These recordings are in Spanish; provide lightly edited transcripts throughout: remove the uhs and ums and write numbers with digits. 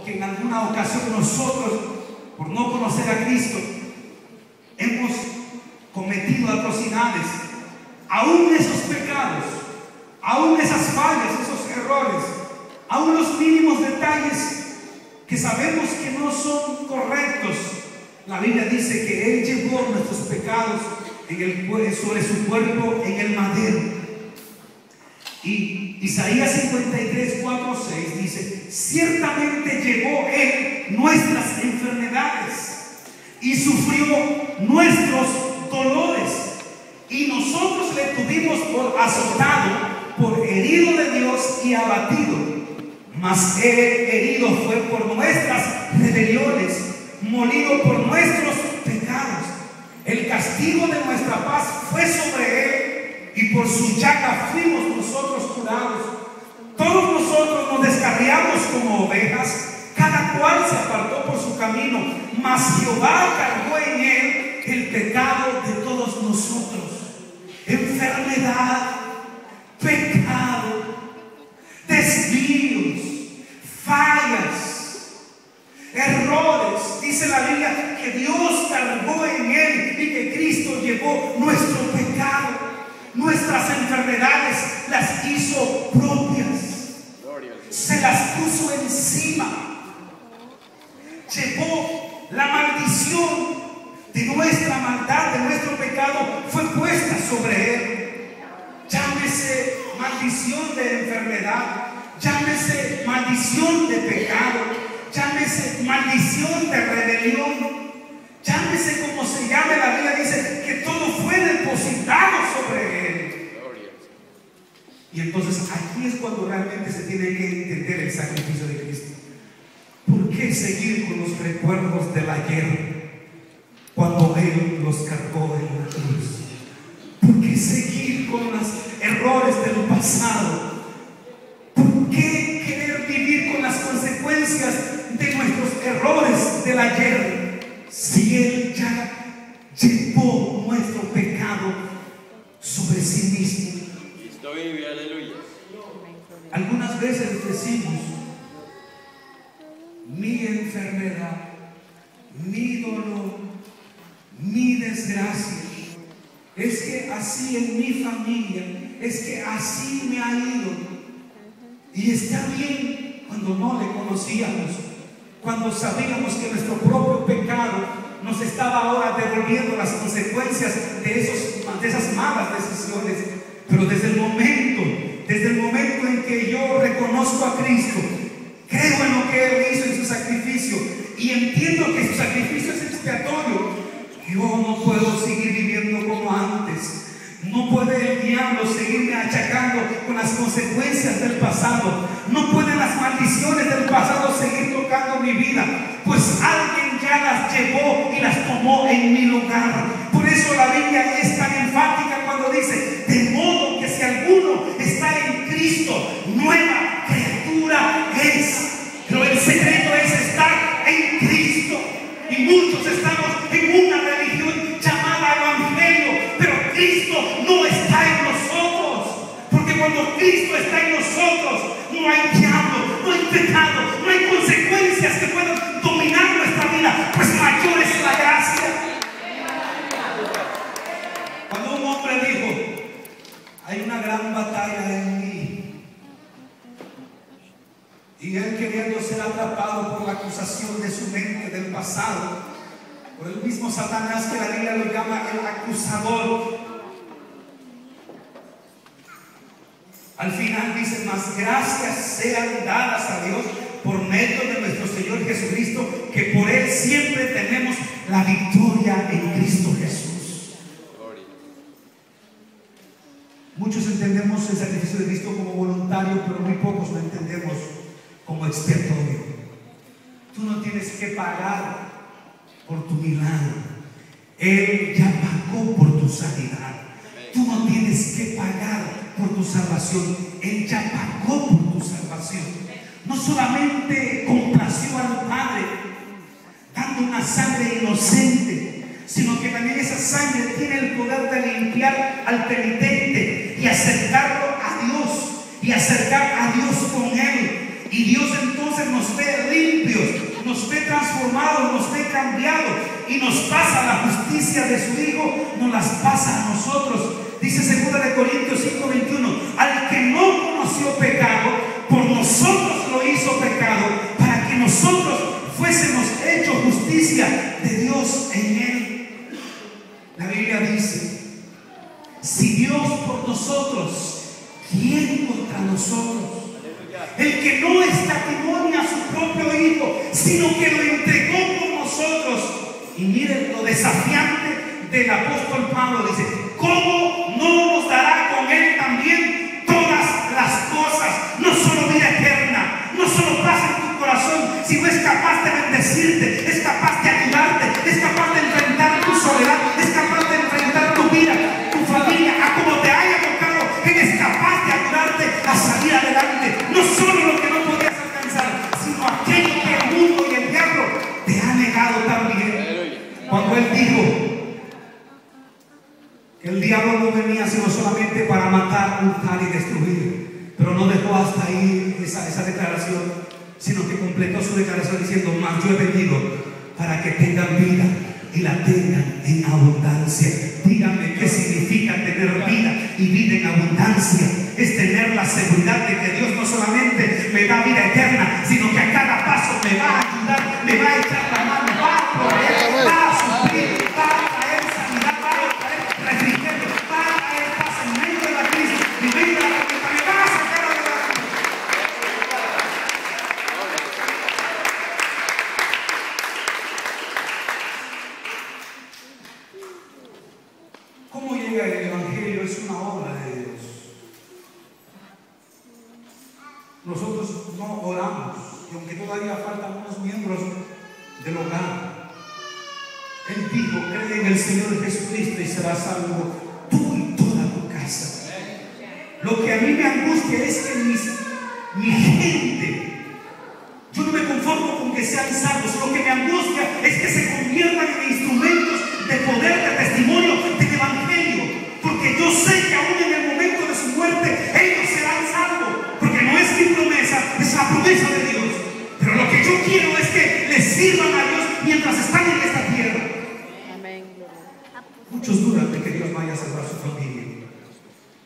que en alguna ocasión nosotros, por no conocer a Cristo, hemos cometido atrocidades, aún esos pecados, aún esas fallas, esos errores, aún los mínimos detalles que sabemos que no son correctos. La Biblia dice que Él llevó nuestros pecados sobre su cuerpo en el madero. Y Isaías 53, 4, 6 dice: ciertamente llevó Él nuestras enfermedades y sufrió nuestros dolores, y nosotros le tuvimos por azotado, por herido de Dios y abatido. Mas Él herido fue por nuestras rebeliones, molido por nuestros pecados. El castigo de nuestra paz fue sobre Él, y por su llaga fuimos nosotros curados. Todos nosotros nos descarriamos como ovejas, cada cual se apartó por su camino, mas Jehová cargó en Él el pecado de todos nosotros. Enfermedad, pecado, desvíos, fallas, errores. Dice la Biblia que Dios cargó en Él y que Cristo llevó nuestro pecado, nuestras enfermedades, las hizo propias, se las puso encima. Llevó la maldición de nuestra maldad, de nuestro pecado, fue puesta sobre Él. Llámese maldición de enfermedad, llámese maldición de pecado, llámese maldición de rebelión, llámese como se llame. La Biblia dice que todo fue depositado sobre Él. Y entonces aquí es cuando realmente se tiene que entender el sacrificio de Cristo. ¿Por qué seguir con los recuerdos del ayer cuando Él los cargó en la cruz? ¿Por qué seguir con los errores del pasado? ¿Por qué querer vivir con las consecuencias de nuestros errores del ayer si Él ya llevó nuestro pecado sobre sí mismo? Aleluya. Algunas veces decimos: mi enfermedad, mi dolor, mi desgracia, es que así en mi familia, es que así me ha ido. Y está bien cuando no le conocíamos, cuando sabíamos que nuestro propio pecado nos estaba ahora devolviendo las consecuencias de esas malas decisiones. Pero desde el momento en que yo reconozco a Cristo, creo en lo que Él hizo en su sacrificio y entiendo que su sacrificio es expiatorio, yo no puedo seguir viviendo como antes. No puede el diablo seguirme achacando con las consecuencias del pasado. No pueden las maldiciones del pasado seguir tocando mi vida, pues alguien ya las llevó y las tomó en mi lugar. Por eso la Biblia es tan enfática cuando dice: de modo que si alguno está en Cristo, nueva criatura es. Pero el secreto es estar en Cristo. Y muchos estamos en una religión llamada evangelio, pero Cristo no está en nosotros. Porque cuando Cristo está en nosotros, no hay diablo, no hay pecado, no hay consecuencias que puedan dominar nuestra vida, pues mayor es la gracia. Cuando un hombre dijo: hay una gran batalla en mí, y él queriendo ser atrapado por la acusación de su mente del pasado, por el mismo Satanás que la Biblia lo llama el acusador, al final dice: mas gracias sean dadas a Dios por medio de nuestro Señor Jesucristo, que por Él siempre tenemos la victoria en Cristo Jesús. Muchos entendemos el sacrificio de Cristo como voluntario, pero muy pocos lo entendemos como expiatorio. Tú no tienes que pagar por tu milagro. Él ya pagó por tu sanidad. Tú no tienes que pagar por tu salvación. Él ya pagó por tu salvación. No solamente complació al Padre dando una sangre inocente, sino que también esa sangre tiene el poder de limpiar al penitente y acercarlo a Dios, y acercar a Dios con Él. Y Dios entonces nos ve limpios cambiado y nos pasa la justicia de su Hijo, nos las pasa a nosotros. Dice 2 Corintios 5:21, al que no conoció pecado, por nosotros lo hizo pecado, para que nosotros fuésemos hechos justicia de Dios en él. La Biblia dice, si Dios por nosotros, ¿quién contra nosotros? El que no escatimonia a su propio Hijo, sino que lo entregó por nosotros. Y miren lo desafiante del apóstol Pablo, dice, ¿cómo no nos dará con él también todas las cosas? No solo vida eterna, no solo paz en tu corazón, sino es capaz de bendecirte, es capaz de ayudarte, es capaz de enfrentar tu soledad, es capaz de enfrentar tu vida, tu familia, a como te haya tocado. Él es capaz de ayudarte a salir adelante. No solo lo que no podías alcanzar, sino aquello que el mundo y el diablo te ha negado también. Cuando él dijo que el diablo no venía sino solamente para matar, hurtar y destruir, pero no dejó hasta ahí esa declaración, sino que completó su declaración diciendo, mas yo he venido para que tengan vida y la tengan en abundancia. Díganme qué significa tener vida y vida en abundancia. Es tener la seguridad de que Dios no solamente me da vida eterna, sino que a cada paso me va a ayudar, me va a echar la mano, va a proveer, va a suplir, va a traer sanidad, va a traer refrigerio, va a traer paz en medio de la crisis, en medio de la tormenta, me va a sacar adelante. ¿Cómo llega el Evangelio? Es una obra de Dios. Nosotros no oramos, y aunque todavía faltan unos miembros del hogar, Él dijo, cree en el Señor Jesucristo y serás salvo tú y toda tu casa. Lo que a mí me angustia es que mi gente, yo no me conformo con que sean salvos. Lo que me angustia es que se conviertan en instrumentos de poder, de testimonio, del Evangelio. Porque yo sé que aún en el momento de su muerte, ellos serán salvos. Porque no es mi promesa, es la promesa de Dios. Pero lo que yo quiero es que les sirvan a Dios mientras están en esta tierra. Muchos dudan de que Dios vaya a salvar su familia.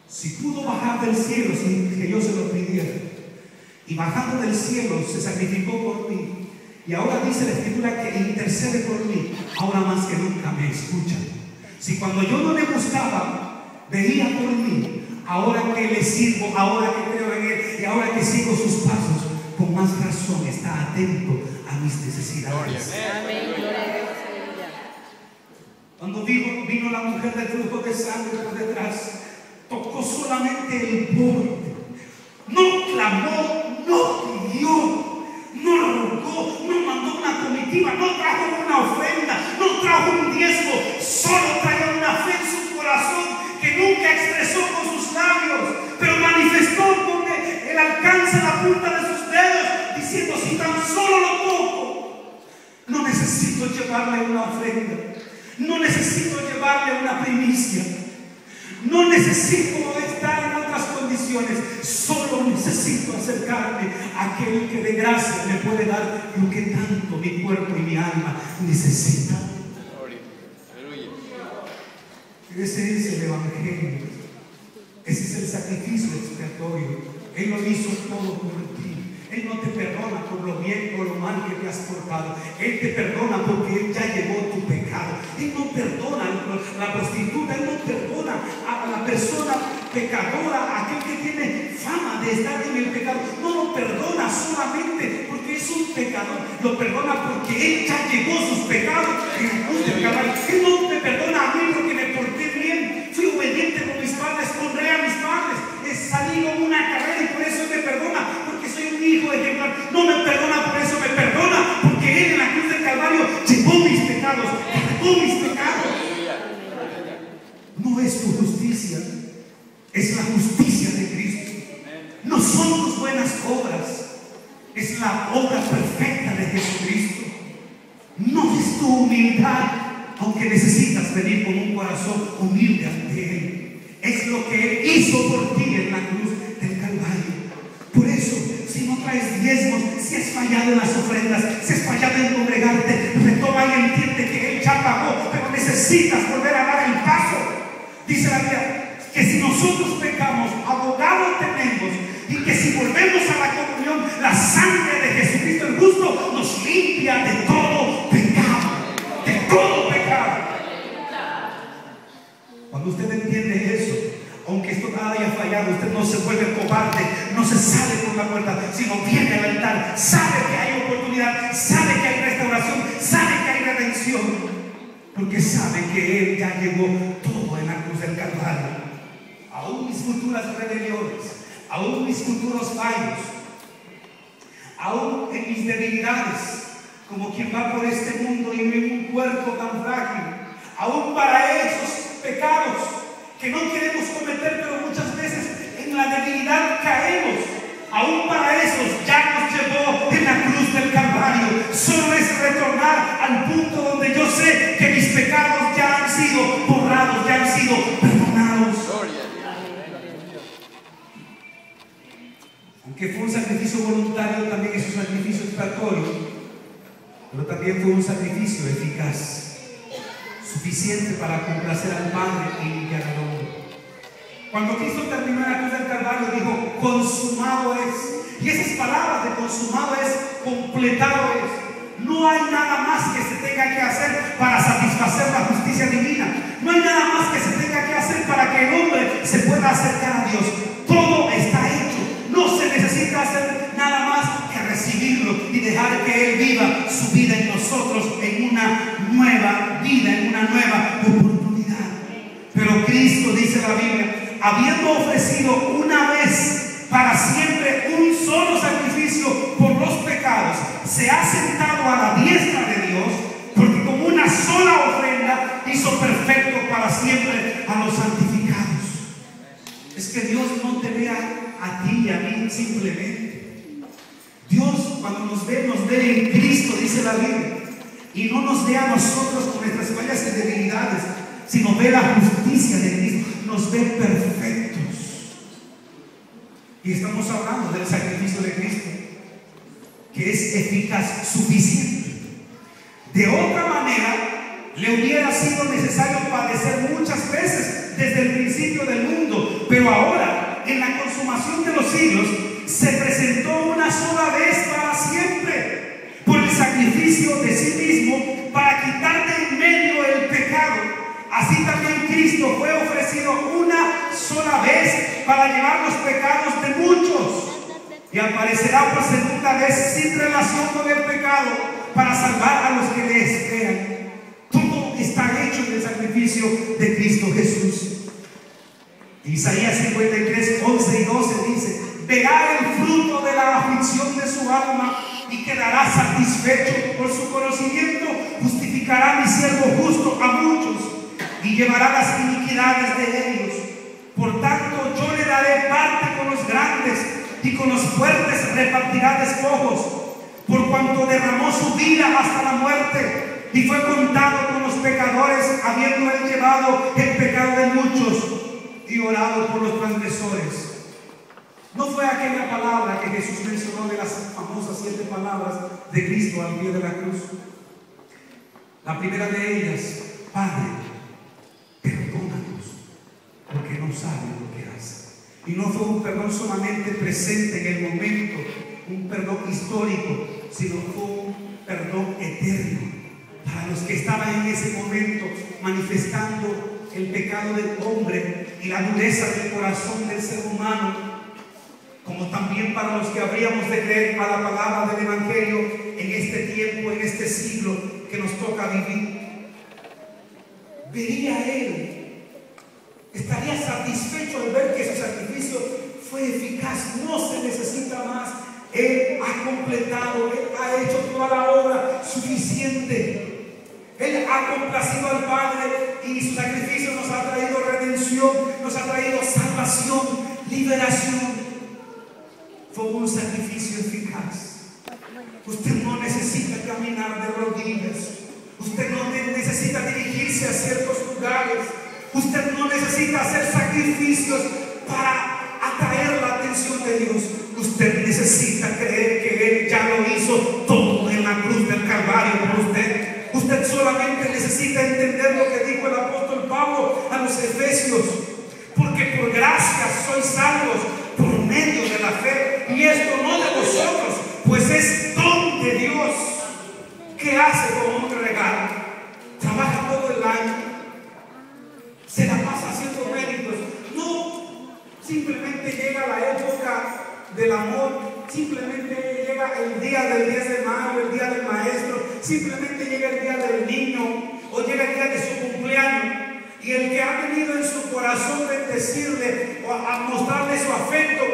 Si pudo bajar del cielo sin que yo se lo pidiera, y bajando del cielo se sacrificó por mí, y ahora dice la Escritura que intercede por mí, ahora más que nunca me escucha. Si cuando yo no le buscaba veía por mí, ahora que le sirvo, ahora que creo en Él y ahora que sigo sus pasos, con más razón está atento a mis necesidades. Amén. Cuando vino la mujer del flujo de sangre por detrás, tocó solamente el borde, no clamó, no pidió, no rogó, no mandó una comitiva, no trajo una ofrenda, no trajo un diezmo, solo traía una fe en su corazón que nunca expresó con sus labios, pero manifestó con el alcance de la punta de sus dedos, diciendo, si tan solo lo toco, no necesito llevarle una ofrenda, no necesito llevarle una primicia, no necesito estar en otras condiciones, solo necesito acercarme a aquel que de gracia me puede dar lo que tanto mi cuerpo y mi alma necesitan. Ese es el Evangelio, ese es el sacrificio expiatorio. Él lo hizo todo por ti. Él no te perdona por lo bien o lo mal que te has portado. Él te perdona porque Él ya llevó tu pecado. Él no perdona a la prostituta, Él no perdona a la persona pecadora, a aquel que tiene fama de estar en el pecado. No lo perdona solamente porque es un pecador, lo perdona porque Él ya llevó sus pecados en la cruz del Calvario. Él no me perdona a mí porque me porté bien, fui obediente con mis padres, honré a mis padres, salí con una carrera y por eso me perdona, porque soy un hijo ejemplar. No me perdona por eso, me perdona porque Él en la cruz del Calvario llevó mis pecados, llevó mis pecados. No es tu justicia, es la justicia de Cristo. No son tus buenas obras, es la obra perfecta de Jesucristo. No es tu humildad, aunque necesitas venir con un corazón humilde ante Él. Es lo que Él hizo por ti en la cruz del Calvario. Por eso, si no traes diezmos, si has fallado en las ofrendas, si has fallado en congregarte, retoma en el necesitas volver a dar el paso. Dice la Biblia que si nosotros pecamos, abogado tenemos, y que si volvemos a la comunión, la sangre de Jesucristo el justo nos limpia de todo pecado, de todo pecado. Cuando usted entiende eso, aunque esto nada haya fallado, usted no se vuelve cobarde, no se sale por la puerta, sino viene al altar, sabe que hay oportunidad, sabe que hay restauración, sabe que hay redención, porque sabe que Él ya llevó todo en la cruz del Calvario. Aún mis futuras rebeliones, aún mis futuros fallos, aún en mis debilidades, como quien va por este mundo y vive en un cuerpo tan frágil, aún para esos pecados que no queremos cometer, pero muchas veces en la debilidad caemos, aún para esos ya nos llevó en la cruz del Calvario. Solo es retornar al punto donde yo sé que mis pecados ya han sido borrados, ya han sido perdonados. Aunque fue un sacrificio voluntario, también es un sacrificio expiatorio, pero también fue un sacrificio eficaz, suficiente para complacer al Padre y limpiar al hombre. Cuando Cristo terminó en la cruz del Calvario, dijo: consumado es. Y esas palabras de consumado es, completado es. No hay nada más que se tenga que hacer para satisfacer la justicia divina. No hay nada más que se tenga que hacer para que el hombre se pueda acercar a Dios. Todo está hecho. No se necesita hacer nada más que recibirlo y dejar que Él viva su vida en nosotros, en una nueva vida, en una nueva oportunidad. Pero Cristo, dice la Biblia, habiendo ofrecido una vez para siempre un solo sacrificio por los pecados, se ha sentado a la diestra de Dios, porque con una sola ofrenda hizo perfecto para siempre a los santificados. Es que Dios no te vea a ti y a mí simplemente. Dios, cuando nos ve en Cristo, dice la Biblia, y no nos ve a nosotros con nuestras fallas y debilidades, sino ve la justicia de Cristo, nos ve perfectos. Y estamos hablando del sacrificio de Cristo, que es eficaz, suficiente. De otra manera, le hubiera sido necesario padecer muchas veces desde el principio del mundo, pero ahora, en la consumación de los siglos, se presentó una sola vez para siempre por el sacrificio de sí mismo para quitar de en medio el pecado. Así también Cristo fue ofrecido una sola vez para llevar los pecados de muchos, y aparecerá por segunda vez sin relación con el pecado para salvar a los que le esperan. Todo está hecho en el sacrificio de Cristo Jesús. Isaías 53, 11 y 12 dice: verá el fruto de la aflicción de su alma y quedará satisfecho. Por su conocimiento justificará mi siervo justo a muchos y llevará las iniquidades de ellos. Por tanto, yo le daré parte con los grandes y con los fuertes repartirá despojos, por cuanto derramó su vida hasta la muerte y fue contado con los pecadores, habiendo él llevado el pecado de muchos y orado por los transgresores. No fue aquella palabra que Jesús mencionó de las famosas 7 palabras de Cristo al pie de la cruz. La primera de ellas: Padre, perdónanos, porque no saben lo que hacen. Y no fue un perdón solamente presente en el momento, un perdón histórico, sino fue un perdón eterno para los que estaban en ese momento manifestando el pecado del hombre y la dureza del corazón del ser humano, como también para los que habríamos de creer a la palabra del Evangelio en este tiempo, en este siglo que nos toca vivir. Vería Él, estaría satisfecho al ver que su sacrificio fue eficaz, no se necesita más. Él ha completado, Él ha hecho toda la obra suficiente. Él ha complacido al Padre y su sacrificio nos ha traído redención, nos ha traído salvación, liberación. Fue un sacrificio eficaz. Usted no necesita caminar de rodillas. Usted no necesita dirigirse a ciertos lugares. Usted no necesita hacer sacrificios para atraer la atención de Dios. Usted necesita creer que Él ya lo hizo todo en la cruz del Calvario por usted. Usted solamente necesita entender lo que dijo el apóstol Pablo a los Efesios. Porque por gracia sois salvos por medio de la fe. Y esto no de vosotros, pues es don de Dios, que hace como un regalo. Trabaja todo el año, se la pasa haciendo méritos. No simplemente llega la época del amor, simplemente llega el día del 10 de mayo, el día del maestro, simplemente llega el día del niño o llega el día de su cumpleaños. Y el que ha venido en su corazón bendecirle o a mostrarle su afecto,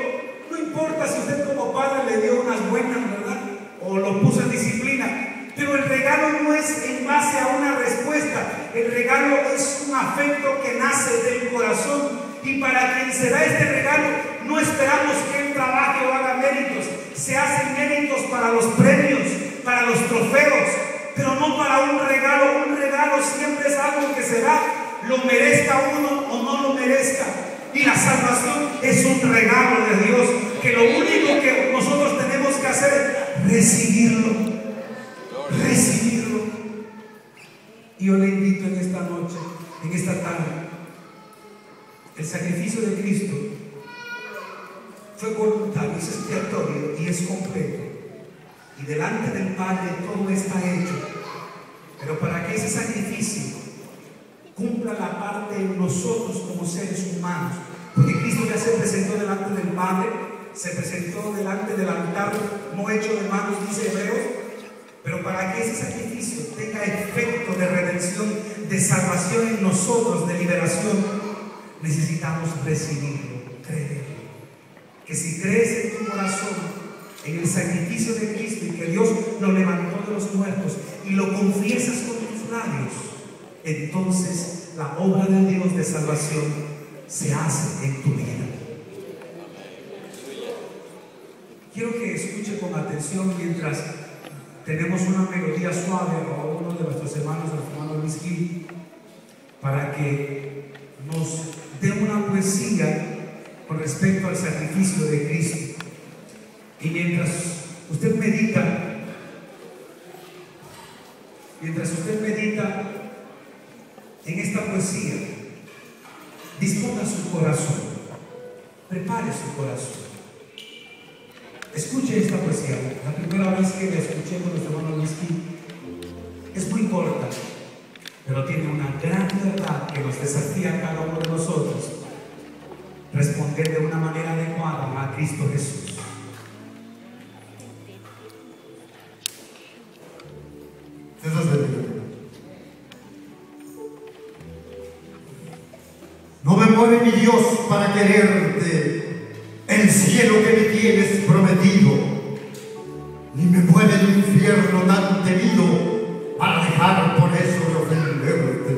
no importa si usted como padre le dio unas buenas, ¿verdad? O lo puso en disciplina, pero el regalo no es en base a una respuesta. El regalo es un afecto que nace del corazón. Y para quien se da este regalo, no esperamos que él trabaje o haga méritos. Se hacen méritos para los premios, para los trofeos, pero no para un regalo. Un regalo siempre es algo que se da, lo merezca uno o no lo merezca. Y la salvación es un regalo de Dios, que lo único que nosotros tenemos que hacer es recibirlo. Recibirlo. Y yo le invito en esta noche, en esta tarde, el sacrificio de Cristo fue voluntario, es expiatorio y es completo. Y delante del Padre todo está hecho. Pero para que ese sacrificio cumpla la parte en nosotros como seres humanos, porque Cristo ya se presentó delante del Padre, se presentó delante del altar no hecho de manos, dice Hebreos. Pero para que ese sacrificio tenga efecto de redención, de salvación en nosotros, de liberación, necesitamos recibirlo, creerlo. Que si crees en tu corazón en el sacrificio de Cristo y que Dios lo levantó de los muertos y lo confiesas con tus labios, entonces la obra de Dios de salvación se hace en tu vida. Quiero que escuche con atención mientras tenemos una melodía suave a uno de nuestros hermanos, el hermano Luis Gil, para que nos dé una poesía con respecto al sacrificio de Cristo. Y mientras usted medita en esta poesía, disponga su corazón, prepare su corazón. Escuche esta poesía. La primera vez que la escuché con nuestro hermano Luis Gil, es muy corta, pero tiene una gran verdad que nos desafía a cada uno de nosotros responder de una manera adecuada a Cristo Jesús. No me mueve mi Dios para quererte el cielo que me tienes prometido, ni me mueve el infierno tan temido para dejar por eso de ofenderte.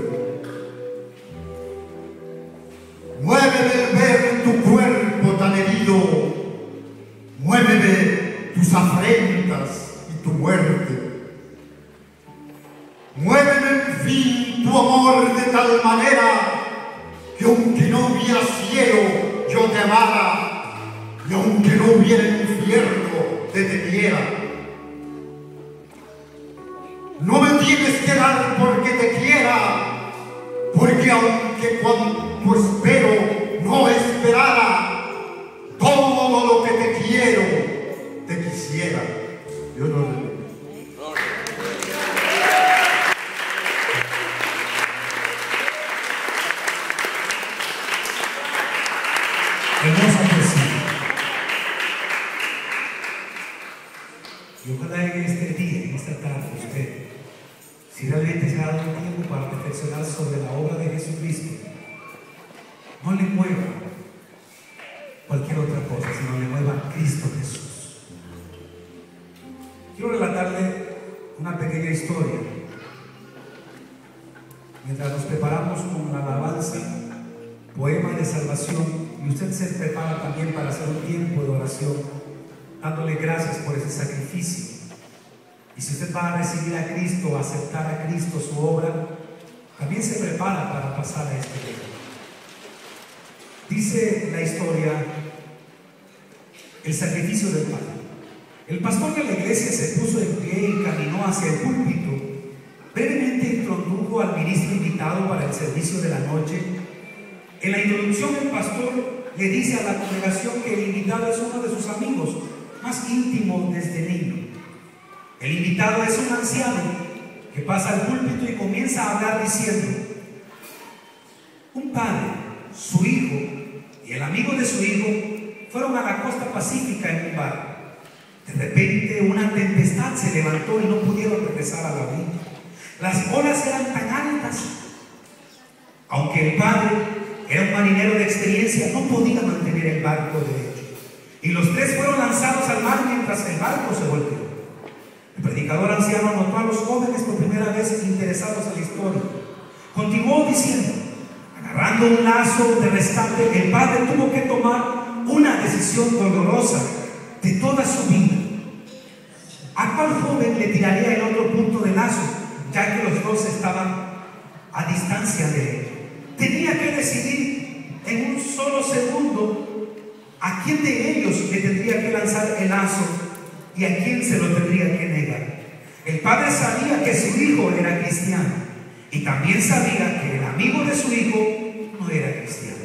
Muéveme el ver tu cuerpo tan herido, muéveme tus afrentas y tu muerte. Muéveme en fin tu amor de tal manera que aunque no hubiera cielo yo te amara, y aunque no hubiera infierno te temiera. No me tienes que dar porque te quiera, porque aunque cuanto espero no esperara, todo lo que te quiero te quisiera. Dios nos bendiga. Hermosa poesía. Y ojalá en este día, en esta tarde, usted, si realmente se ha dado un tiempo para reflexionar sobre la obra de Jesucristo, no le mueva cualquier otra cosa, sino le mueva a Cristo Jesús. Quiero relatarle una pequeña historia. Mientras nos preparamos con la alabanza, poema de salvación, y usted se prepara también para hacer un tiempo de oración, dándole gracias por ese sacrificio. Y si usted va a recibir a Cristo, a aceptar a Cristo, su obra, también se prepara para pasar a este día. Dice la historia, el sacrificio del Padre. El pastor de la iglesia se puso en pie y caminó hacia el púlpito. Brevemente introdujo introdujo al ministro invitado para el servicio de la noche, en la introducción el pastor le dice a la congregación que el invitado es uno de sus amigos más íntimos desde niño. El invitado es un anciano que pasa al púlpito y comienza a hablar diciendo: un padre, su hijo y el amigo de su hijo fueron a la costa pacífica en un barco. De repente una tempestad se levantó y no pudieron regresar a la orilla. Las olas eran tan altas. Aunque el padre era un marinero de experiencia, no podía mantener el barco derecho. Y los tres fueron lanzados al mar mientras el barco se volteó. El predicador anciano notó a los jóvenes por primera vez interesados en la historia. Continuó diciendo: agarrando un lazo de rescate, el padre tuvo que tomar una decisión dolorosa de toda su vida. ¿A cuál joven le tiraría el otro punto de lazo, ya que los dos estaban a distancia de él? Tenía que decidir en un solo segundo a quién de ellos le tendría que lanzar el lazo y a quién se lo tendría que negar. El padre sabía que su hijo era cristiano y también sabía que el amigo de su hijo no era cristiano.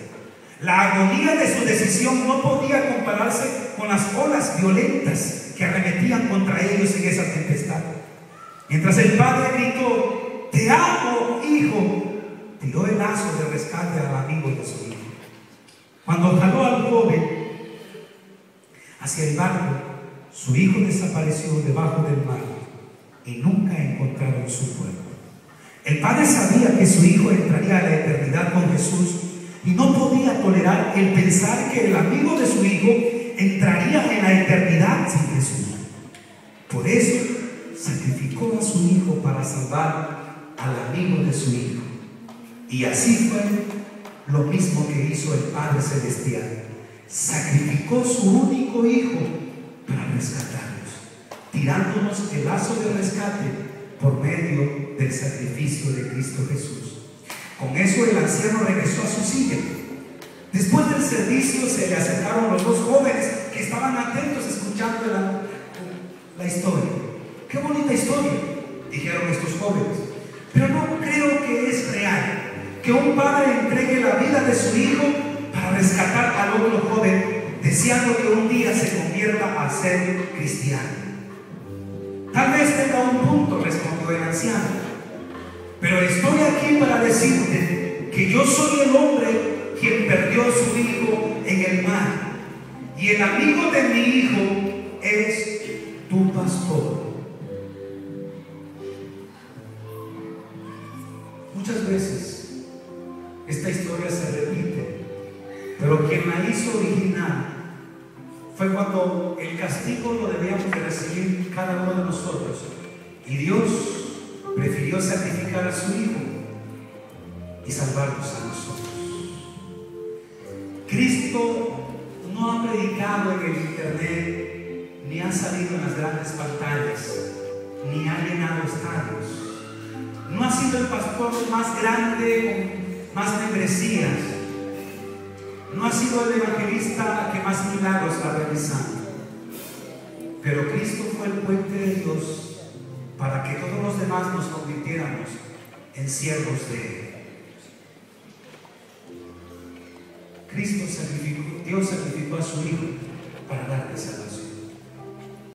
La agonía de su decisión no podía compararse con las olas violentas que arremetían contra ellos en esa tempestad. Mientras el padre gritó: te amo, hijo, tiró el lazo de rescate al amigo de su hijo. Cuando jaló al joven hacia el barco, su hijo desapareció debajo del mar y nunca encontraron su cuerpo. El padre sabía que su hijo entraría a la eternidad con Jesús y no podía tolerar el pensar que el amigo de su hijo entraría en la eternidad sin Jesús. Por eso sacrificó a su hijo para salvar al amigo de su hijo. Y así fue lo mismo que hizo el Padre Celestial. Sacrificó su único hijo para rescatarnos, tirándonos el lazo de rescate por medio del sacrificio de Cristo Jesús. Con eso el anciano regresó a su silla. Después del servicio se le acercaron los dos jóvenes que estaban atentos escuchando la historia. ¡Qué bonita historia!, dijeron estos jóvenes. Pero no creo que es real que un padre entregue la vida de su hijo para rescatar al otro joven, deseando que un día se convierta a ser cristiano. Tal vez tenga un punto, respondió el anciano, pero estoy aquí para decirte que yo soy el hombre quien perdió a su hijo en el mar, y el amigo de mi hijo es tu pastor. Muchas veces esta historia se repite, pero quien la hizo original fue cuando el castigo lo debíamos de recibir cada uno de nosotros, y Dios prefirió sacrificar a su hijo y salvarnos a nosotros. Cristo no ha predicado en el internet, ni ha salido en las grandes pantallas, ni ha llenado estadios. No ha sido el pastor más grande, con más membresías. No ha sido el evangelista que más milagros ha realizado. Pero Cristo fue el puente de Dios para que todos los demás nos convirtiéramos en siervos de Él. Dios sacrificó a su hijo para darte salvación.